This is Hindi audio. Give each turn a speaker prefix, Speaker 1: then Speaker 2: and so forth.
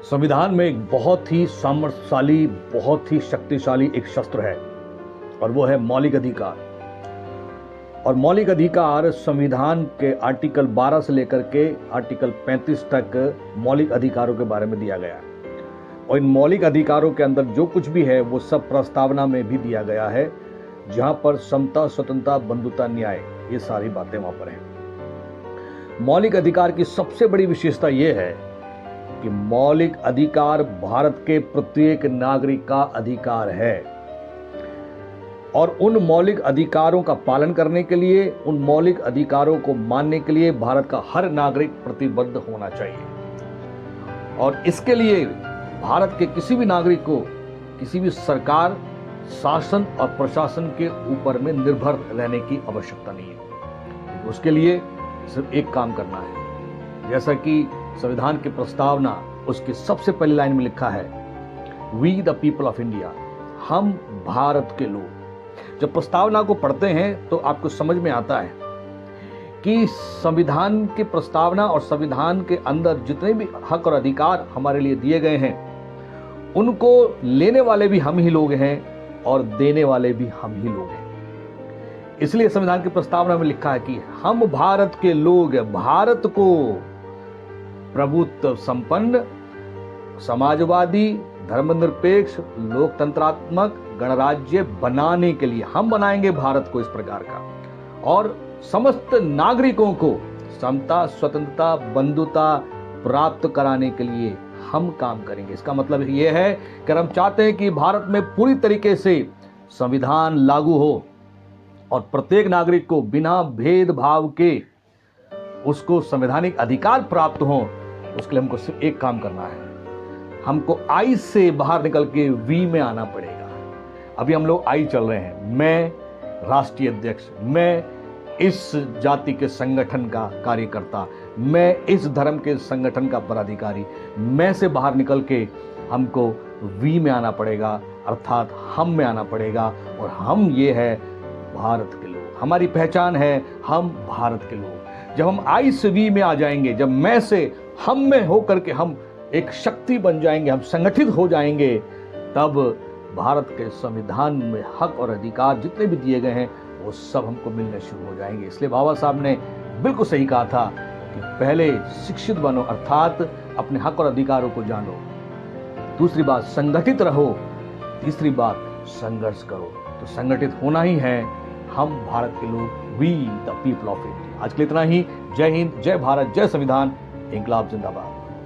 Speaker 1: संविधान में एक बहुत ही सामर्थ्यशाली, बहुत ही शक्तिशाली एक शस्त्र है और वो है मौलिक अधिकार। और मौलिक अधिकार संविधान के आर्टिकल 12 से लेकर के आर्टिकल 35 तक मौलिक अधिकारों के बारे में दिया गया है। और इन मौलिक अधिकारों के अंदर जो कुछ भी है वो सब प्रस्तावना में भी दिया गया है, जहां पर समता, स्वतंत्रता, बंधुता, न्याय, ये सारी बातें वहां पर हैं। मौलिक अधिकार की सबसे बड़ी विशेषता यह है कि मौलिक अधिकार भारत के प्रत्येक नागरिक का अधिकार है और उन मौलिक अधिकारों का पालन करने के लिए, उन मौलिक अधिकारों को मानने के लिए भारत का हर नागरिक प्रतिबद्ध होना चाहिए। और इसके लिए भारत के किसी भी नागरिक को किसी भी सरकार, शासन और प्रशासन के ऊपर में निर्भर रहने की आवश्यकता नहीं है। उसके लिए सिर्फ एक काम करना है, जैसा कि संविधान की प्रस्तावना उसकी सबसे पहली लाइन में लिखा है, we the people of India, हम भारत के लोग। जब प्रस्तावना को पढ़ते हैं तो आपको समझ में आता है कि संविधान की प्रस्तावना और संविधान के अंदर जितने भी हक और अधिकार हमारे लिए दिए गए हैं, उनको लेने वाले भी हम ही लोग हैं और देने वाले भी हम ही लोग हैं। इसलिए संविधान की प्रस्तावना में लिखा है कि हम भारत के लोग भारत को प्रभुत्व संपन्न, समाजवादी, धर्मनिरपेक्ष, लोकतंत्रात्मक गणराज्य बनाने के लिए हम बनाएंगे भारत को इस प्रकार का, और समस्त नागरिकों को समता, स्वतंत्रता, बंधुता प्राप्त कराने के लिए हम काम करेंगे। इसका मतलब यह है कि हम चाहते हैं कि भारत में पूरी तरीके से संविधान लागू हो और प्रत्येक नागरिक को बिना भेदभाव के उसको संवैधानिक अधिकार प्राप्त हो। उसके लिए हमको सिर्फ एक काम करना है, हमको आई से बाहर निकल के वी में आना पड़ेगा। अभी हम लोग आई चल रहे हैं, मैं राष्ट्रीय अध्यक्ष, मैं इस जाति के संगठन का कार्यकर्ता, मैं इस धर्म के संगठन का पदाधिकारी, मैं से बाहर निकल के हमको वी में आना पड़ेगा, अर्थात हम में आना पड़ेगा। और हम ये है भारत के लोग, हमारी पहचान है हम भारत के लोग। जब हम आई से वी में आ जाएंगे, जब मैं से हम में होकर के हम एक शक्ति बन जाएंगे, हम संगठित हो जाएंगे, तब भारत के संविधान में हक और अधिकार जितने भी दिए गए हैं वो सब हमको मिलने शुरू हो जाएंगे। इसलिए बाबा साहब ने बिल्कुल सही कहा था कि पहले शिक्षित बनो, अर्थात अपने हक और अधिकारों को जानो। दूसरी बात, संगठित रहो। तीसरी बात, संघर्ष करो। तो संगठित होना ही है हम भारत के लोग, we the people of India. आज के लिए इतना ही। जय हिंद, जय भारत, जय संविधान, इंकलाब जिंदाबाद।